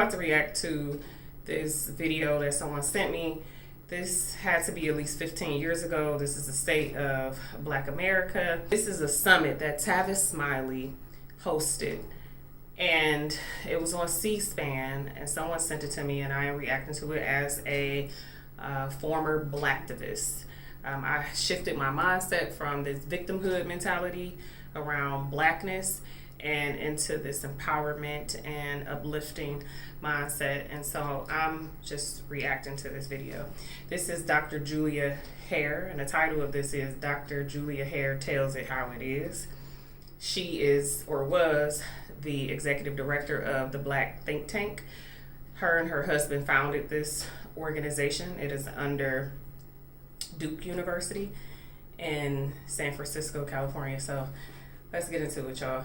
about to react to this video that someone sent me. This had to be at least 15 years ago. This is the state of Black America. This is a summit that Tavis Smiley hosted, and it was on C-SPAN, and someone sent it to me, and I am reacting to it as a former Blacktivist. I shifted my mindset from this victimhood mentality around Blackness and into this empowerment and uplifting mindset. And so I'm just reacting to this video. This is Dr. Julia Hare, and the title of this is Dr. Julia Hare Tells It How It Is. She is, or was, the executive director of the Black think tank. Her and her husband founded this organization. It is under Duke University in San Francisco, California. So let's get into it, y'all.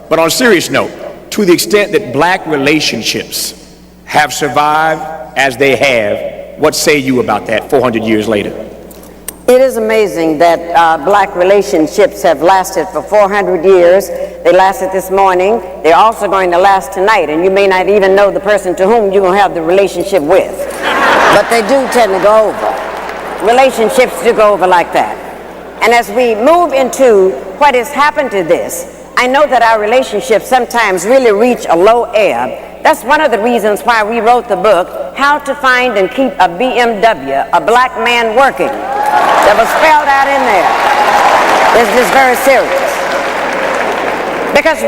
But on a serious note, to the extent that Black relationships have survived as they have, what say you about that 400 years later? It is amazing that Black relationships have lasted for 400 years. They lasted this morning. They're also going to last tonight, and you may not even know the person to whom you're going to have the relationship with. But they do tend to go over. Relationships do go over like that. And as we move into what has happened to this, I know that our relationships sometimes really reach a low ebb. That's one of the reasons why we wrote the book, How to Find and Keep a BMW, a Black Man Working, that was spelled out in there. This is very serious. Because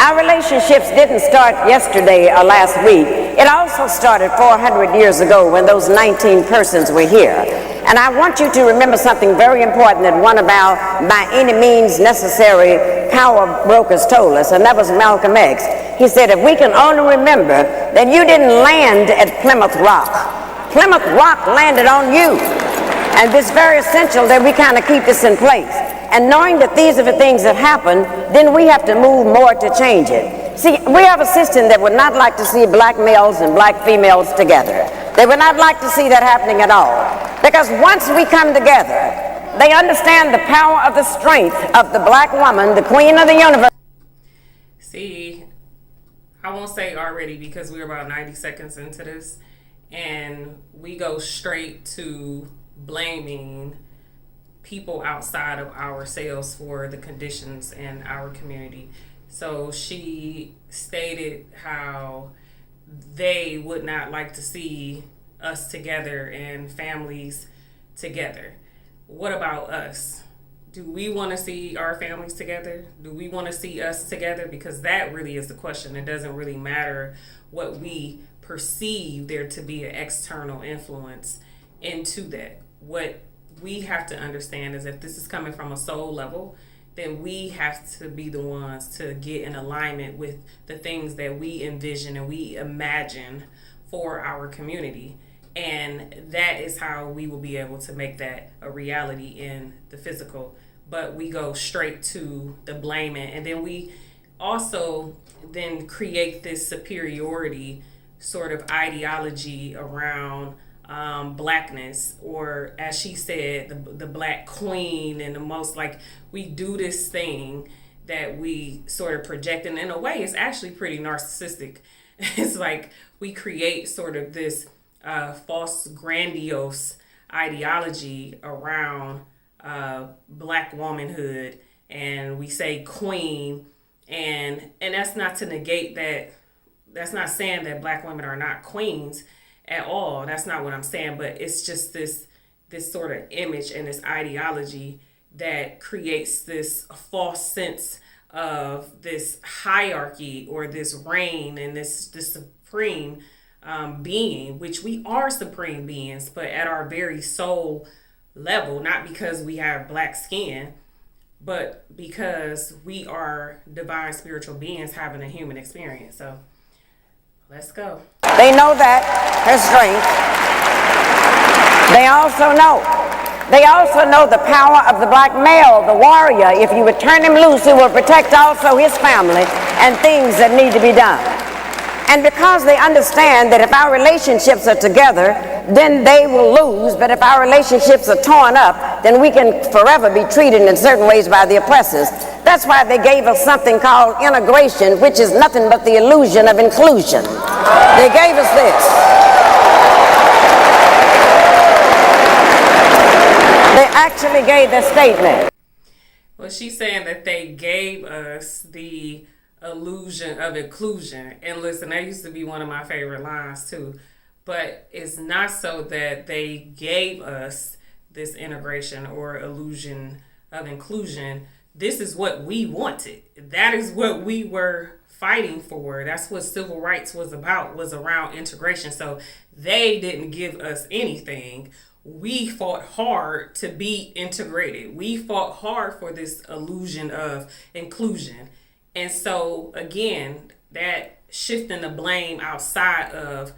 our relationships didn't start yesterday or last week. It also started 400 years ago when those 19 persons were here. And I want you to remember something very important that one of our by any means necessary power brokers told us, and that was Malcolm X. He said, if we can only remember that you didn't land at Plymouth Rock. Plymouth Rock landed on you. And it's very essential that we kind of keep this in place. And knowing that these are the things that happen, then we have to move more to change it. See, we have a system that would not like to see Black males and Black females together. They would not like to see that happening at all. Because once we come together, they understand the power of the strength of the Black woman, the queen of the universe. See, I won't say already because we're about 90 seconds into this, and we go straight to blaming people outside of ourselves for the conditions in our community. So she stated how they would not like to see us together and families together. What about us? Do we want to see our families together? Do we want to see us together? Because that really is the question. It doesn't really matter what we perceive there to be an external influence into that. What we have to understand is that this is coming from a soul level, then we have to be the ones to get in alignment with the things that we envision and we imagine for our community. And that is how we will be able to make that a reality in the physical. But we go straight to the blaming, and then we also then create this superiority sort of ideology around Blackness, or as she said, the Black queen, and the most, like, we do this thing that we sort of project, and in a way it's actually pretty narcissistic. It's like we create sort of this false grandiose ideology around Black womanhood, and we say queen, and that's not to negate that. That's not saying that Black women are not queens at all. That's not what I'm saying, but it's just this sort of image and this ideology that creates this false sense of this hierarchy or this reign and this supreme being, which we are supreme beings, but at our very soul level, not because we have Black skin, but because we are divine spiritual beings having a human experience. So let's go. They know that, her strength. They also know the power of the Black male, the warrior. If you would turn him loose, he will protect also his family and things that need to be done. And because they understand that if our relationships are together, then they will lose. But if our relationships are torn up, then we can forever be treated in certain ways by the oppressors. That's why they gave us something called integration, which is nothing but the illusion of inclusion. They gave us this. They actually gave the statement. Well, she's saying that they gave us the illusion of inclusion. And listen, that used to be one of my favorite lines too. But it's not so that they gave us this integration or illusion of inclusion. This is what we wanted. That is what we were fighting for. That's what civil rights was about, was around integration. So they didn't give us anything. We fought hard to be integrated. We fought hard for this illusion of inclusion. And so, again, that shifting the blame outside of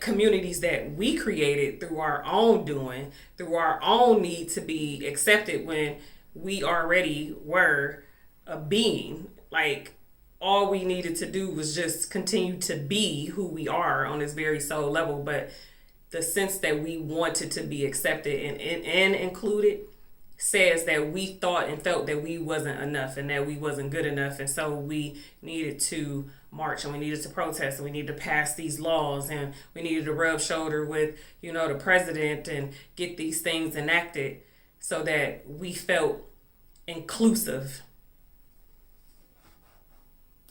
communities that we created through our own doing, through our own need to be accepted when we already were a being. Like, all we needed to do was just continue to be who we are on this very soul level. But the sense that we wanted to be accepted and included says that we thought and felt that we wasn't enough and that we wasn't good enough. And so we needed to march and we needed to protest and we needed to pass these laws and we needed to rub shoulder with, the president and get these things enacted so that we felt inclusive.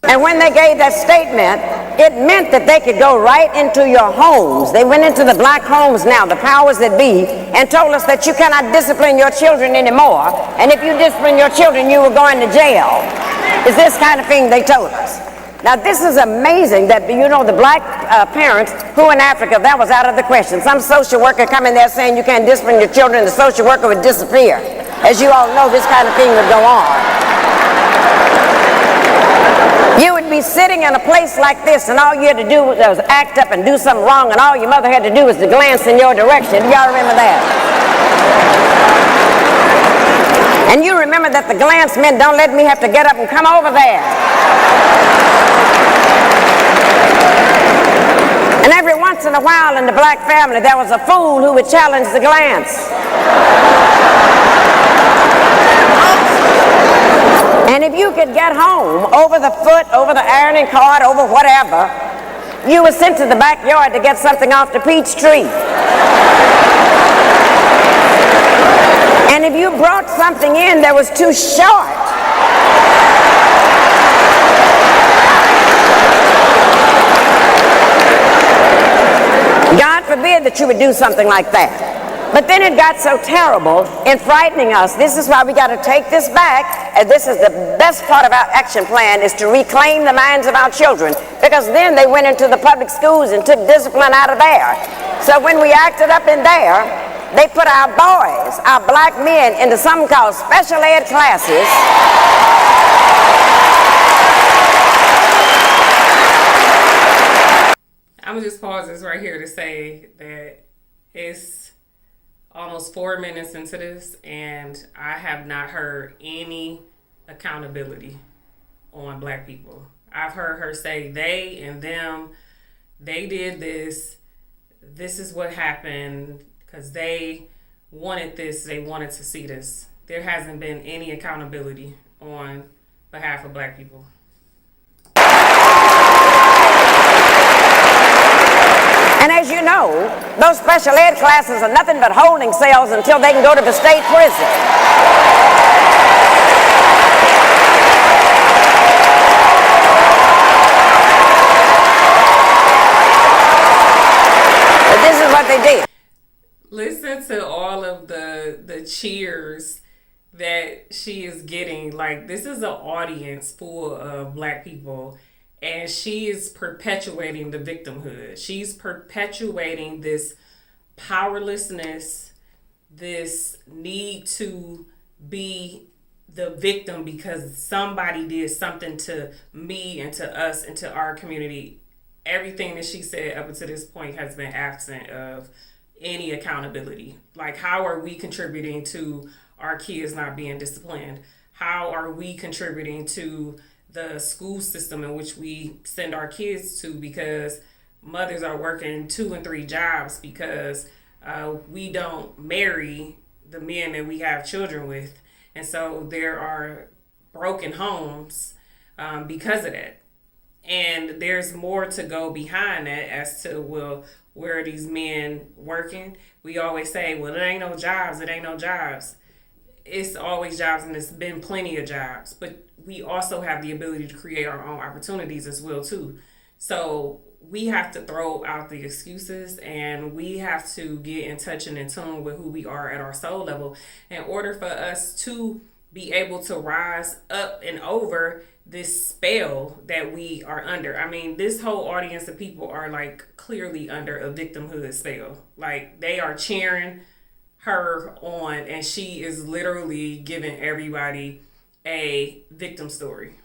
And when they gave that statement, it meant that they could go right into your homes. They went into the black homes now, the powers that be, and told us that you cannot discipline your children anymore. And if you discipline your children, you were going to jail. It's this kind of thing they told us. Now, this is amazing that, the black parents who in Africa, that was out of the question. Some social worker come in there saying you can't discipline your children, the social worker would disappear. As you all know, this kind of thing would go on. You would be sitting in a place like this and all you had to do was act up and do something wrong and all your mother had to do was to glance in your direction. Y'all remember that? And you remember that the glance meant don't let me have to get up and come over there. And every once in a while in the black family there was a fool who would challenge the glance. And if you could get home over the foot, over the ironing cart, over whatever, you were sent to the backyard to get something off the peach tree. And if you brought something in that was too short, God forbid that you would do something like that. But then it got so terrible in frightening us. This is why we got to take this back. And this is the best part of our action plan is to reclaim the minds of our children. Because then they went into the public schools and took discipline out of there. So when we acted up in there, they put our boys, our black men, into something called special ed classes. I'm going to just pause this right here to say that it's almost 4 minutes into this, and I have not heard any accountability on black people. I've heard her say they and them, they did this is what happened, because they wanted this, they wanted to see this. There hasn't been any accountability on behalf of black people. And as you know, those special ed classes are nothing but holding cells until they can go to the state prison. But this is what they did. Listen to all of the cheers that she is getting. Like, this is an audience full of black people. And she is perpetuating the victimhood. She's perpetuating this powerlessness, this need to be the victim because somebody did something to me and to us and to our community. Everything that she said up until this point has been absent of any accountability. Like, how are we contributing to our kids not being disciplined? How are we contributing to the school system in which we send our kids to? Because mothers are working 2 and 3 jobs because we don't marry the men that we have children with. And so there are broken homes because of that. And there's more to go behind that as to, well, where are these men working? We always say, well, it ain't no jobs, it ain't no jobs. It's always jobs, and it's been plenty of jobs. But we also have the ability to create our own opportunities as well, too. So we have to throw out the excuses, and we have to get in touch and in tune with who we are at our soul level in order for us to be able to rise up and over this spell that we are under. I mean, this whole audience of people are like clearly under a victimhood spell. Like, they are cheering her on, and she is literally giving everybody a victim story.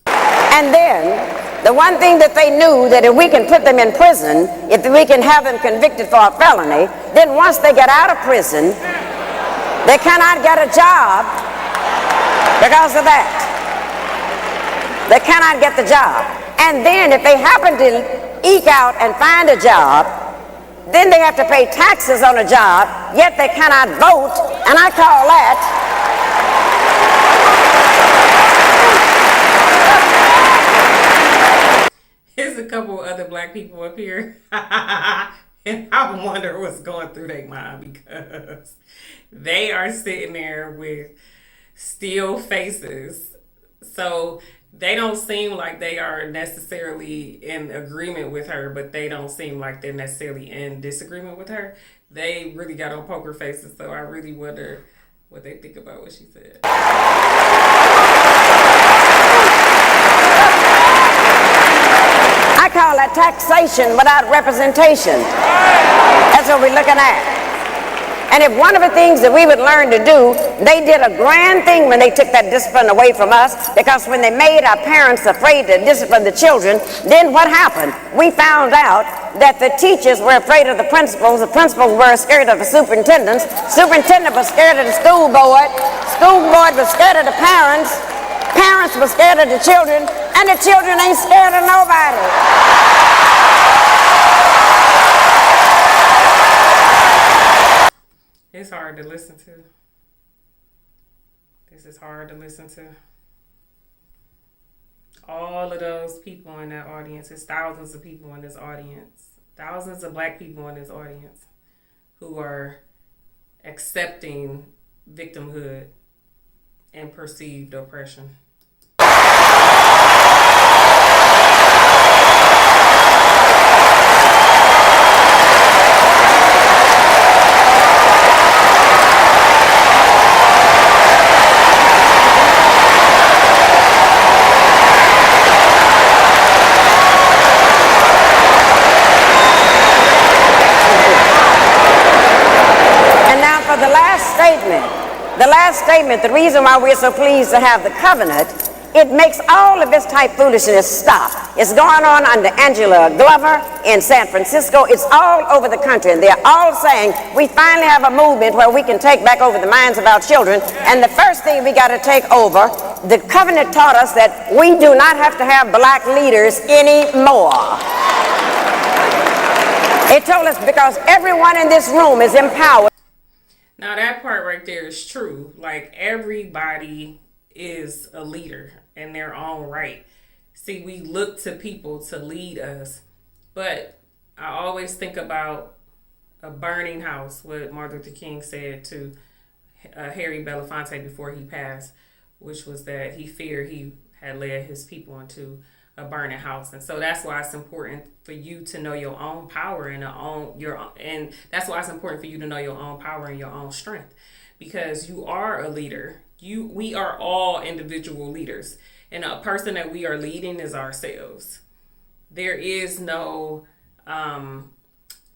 And then, the one thing that they knew, that if we can put them in prison, if we can have them convicted for a felony, then once they get out of prison, they cannot get a job because of that. They cannot get the job. And then if they happen to eke out and find a job, then they have to pay taxes on a job, yet they cannot vote, and I call that There's a couple other black people up here, and I wonder what's going through their mind, because they are sitting there with still faces. So they don't seem like they are necessarily in agreement with her, but they don't seem like they're necessarily in disagreement with her. They really got on poker faces, so I really wonder what they think about what she said. I call that taxation without representation. That's what we're looking at. And if one of the things that we would learn to do, they did a grand thing when they took that discipline away from us, because when they made our parents afraid to discipline the children, then what happened? We found out that the teachers were afraid of the principals were scared of the superintendents was scared of the school board was scared of the parents were scared of the children, and the children ain't scared of nobody. It's hard to listen to. This is hard to listen to. All of those people in that audience, it's thousands of people in this audience, thousands of black people in this audience who are accepting victimhood and perceived oppression. The last statement, the reason why we're so pleased to have the covenant, it makes all of this type foolishness stop. It's going on under Angela Glover in San Francisco. It's all over the country, and they're all saying we finally have a movement where we can take back over the minds of our children. And the first thing we got to take over, the covenant taught us that we do not have to have black leaders anymore. It told us because everyone in this room is empowered. Now that part right there is true. Like, everybody is a leader in their own right. See, we look to people to lead us, but I always think about a burning house, what Martin Luther King said to Harry Belafonte before he passed, which was that he feared he had led his people into a burning house. And so that's why it's important for you to know your own power and and that's why it's important for you to know your own power and your own strength, because you are a leader. We are all individual leaders, and a person that we are leading is ourselves. There is no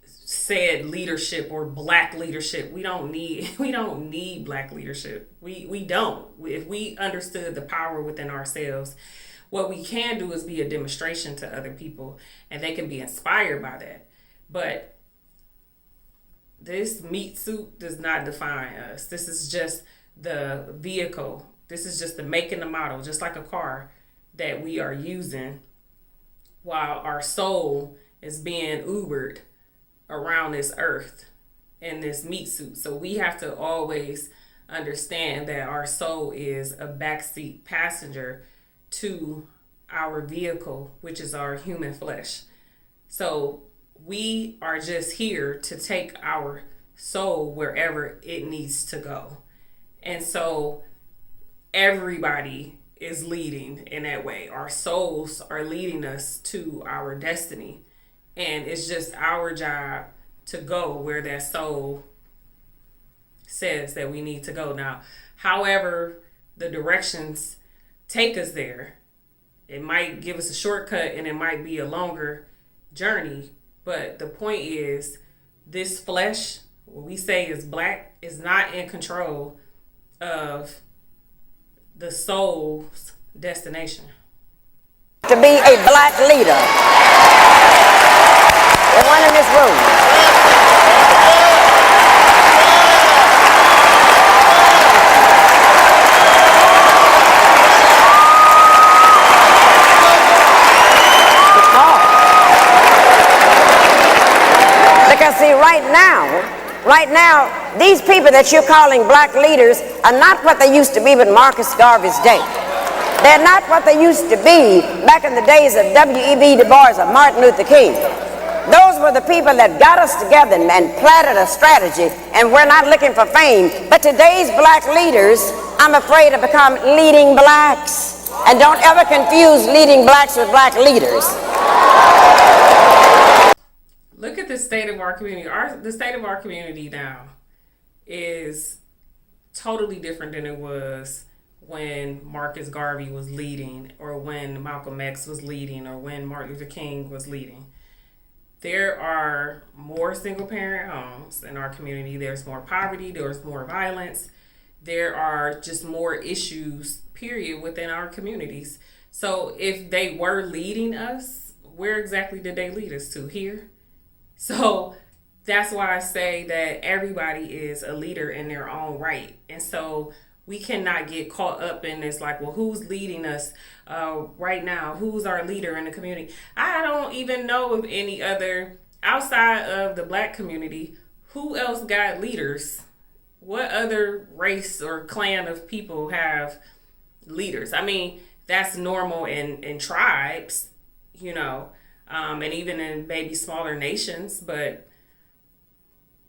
said leadership or black leadership. We don't need black leadership. We don't. If we understood the power within ourselves, what we can do is be a demonstration to other people, and they can be inspired by that. But this meat suit does not define us. This is just the vehicle. This is just the make and the model, just like a car that we are using, while our soul is being Ubered around this earth in this meat suit. So we have to always understand that our soul is a backseat passenger to our vehicle, which is our human flesh. So we are just here to take our soul wherever it needs to go. And so everybody is leading in that way. Our souls are leading us to our destiny. And it's just our job to go where that soul says that we need to go. Now, however the directions take us there, it might give us a shortcut and it might be a longer journey. But the point is, this flesh, what we say is black, is not in control of the soul's destination. To be a black leader. The one in this room. Because see, right now, these people that you're calling black leaders are not what they used to be with Marcus Garvey's day. They're not what they used to be back in the days of W.E.B. Du Bois or Martin Luther King. Those were the people that got us together and planted a strategy, and we're not looking for fame. But today's black leaders, I'm afraid, have become leading blacks. And don't ever confuse leading blacks with black leaders. Look at the state of our community. The state of our community now is totally different than it was when Marcus Garvey was leading, or when Malcolm X was leading, or when Martin Luther King was leading. There are more single parent homes in our community. There's more poverty. There's more violence. There are just more issues, period, within our communities. So if they were leading us, where exactly did they lead us to? Here? So that's why I say that everybody is a leader in their own right. And so we cannot get caught up in this, like, well, who's leading us right now? Who's our leader in the community? I don't even know of any other, outside of the black community, who else got leaders? What other race or clan of people have leaders? I mean, that's normal in tribes, you know, and even in maybe smaller nations. But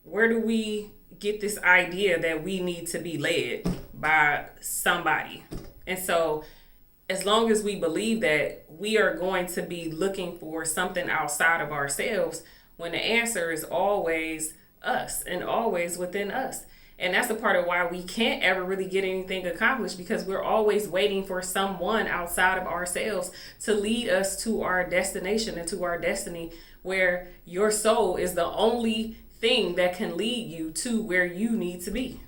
where do we get this idea that we need to be led by somebody? And so as long as we believe that, we are going to be looking for something outside of ourselves, when the answer is always us and always within us. And that's a part of why we can't ever really get anything accomplished, because we're always waiting for someone outside of ourselves to lead us to our destination and to our destiny, where your soul is the only thing that can lead you to where you need to be.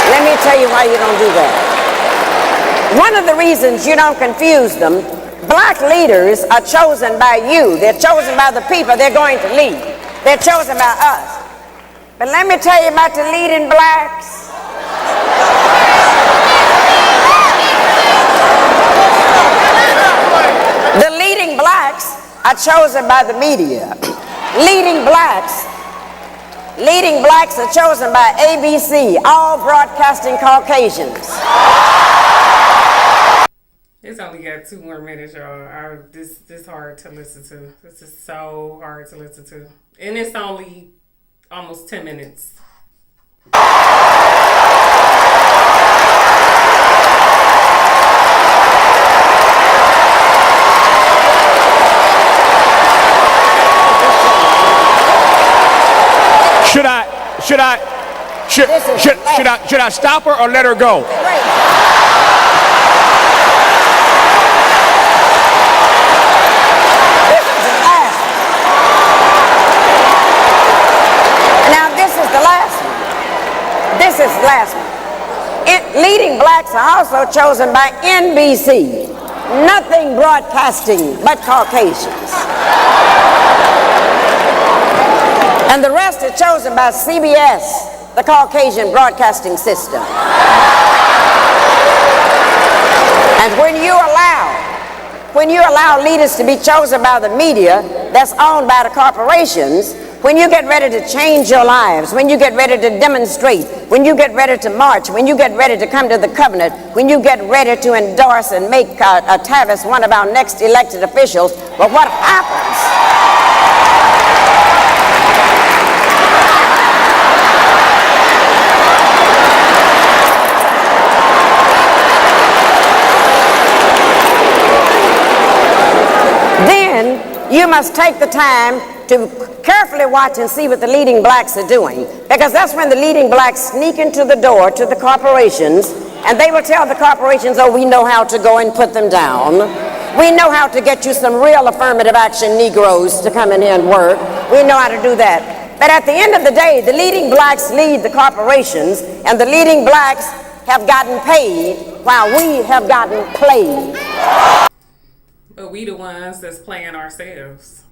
Let me tell you why you don't do that. One of the reasons you don't confuse them, black leaders are chosen by you. They're chosen by the people they're going to lead. They're chosen by us. But let me tell you about the leading blacks. The leading blacks are chosen by the media. Leading blacks are chosen by ABC, all broadcasting Caucasians. It's only got 2 more minutes, y'all. This is hard to listen to. This is so hard to listen to. And it's only almost 10 minutes. Should I stop her or let her go? This is the last one. Leading blacks are also chosen by NBC. Nothing broadcasting but Caucasians. And the rest is chosen by CBS, the Caucasian Broadcasting System. And when you allow leaders to be chosen by the media that's owned by the corporations, when you get ready to change your lives, when you get ready to demonstrate, when you get ready to march, when you get ready to come to the covenant, when you get ready to endorse and make Tavis one of our next elected officials, but what happens? Then you must take the time to carefully watch and see what the leading blacks are doing, because that's when the leading blacks sneak into the door to the corporations, and they will tell the corporations, oh, we know how to go and put them down. We know how to get you some real affirmative action Negroes to come in here and work. We know how to do that. But at the end of the day, the leading blacks lead the corporations, and the leading blacks have gotten paid while we have gotten played. But we the ones that's playing ourselves.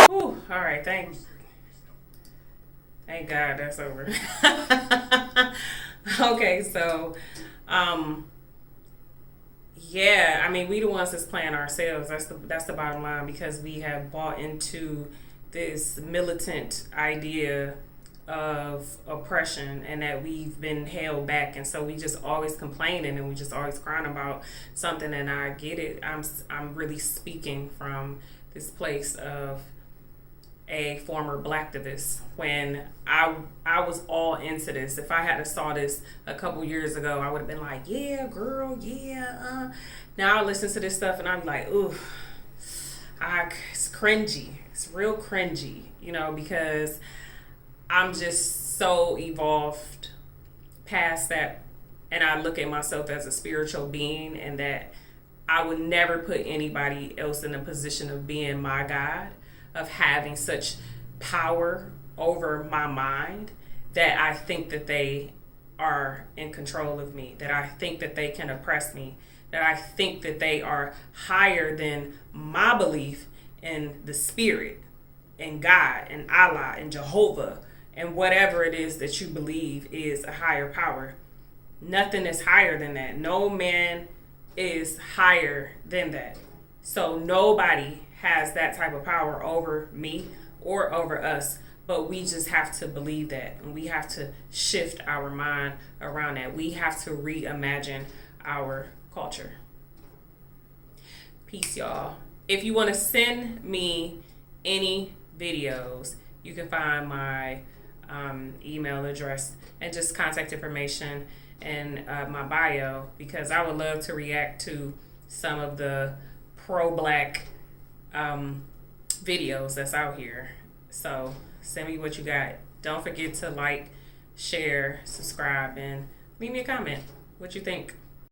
Whew, all right, thank God that's over. Okay, so yeah, I mean, we the ones that's playing ourselves. That's the bottom line, because we have bought into this militant idea of oppression and that we've been held back, and so we just always complaining and we just always crying about something. And I get it. I'm really speaking from this place of a former Blacktivist. When I was all into this. If I had saw this a couple years ago, I would have been like, yeah, girl, yeah. Now I listen to this stuff and I'm like, ooh, it's cringy. It's real cringy, because I'm just so evolved past that, and I look at myself as a spiritual being, and that I would never put anybody else in a position of being my God, of having such power over my mind that I think that they are in control of me, that I think that they can oppress me, that I think that they are higher than my belief in the Spirit, in God, and Allah, and Jehovah, and whatever it is that you believe is a higher power. Nothing is higher than that. No man is higher than that. So nobody has that type of power over me or over us, but we just have to believe that, and we have to shift our mind around that. We have to reimagine our culture. Peace, y'all. If you want to send me any videos, you can find my email address and just contact information in my bio, because I would love to react to some of the pro-black videos that's out here. So send me what you got. Don't forget to like, share, subscribe, and leave me a comment. What you think?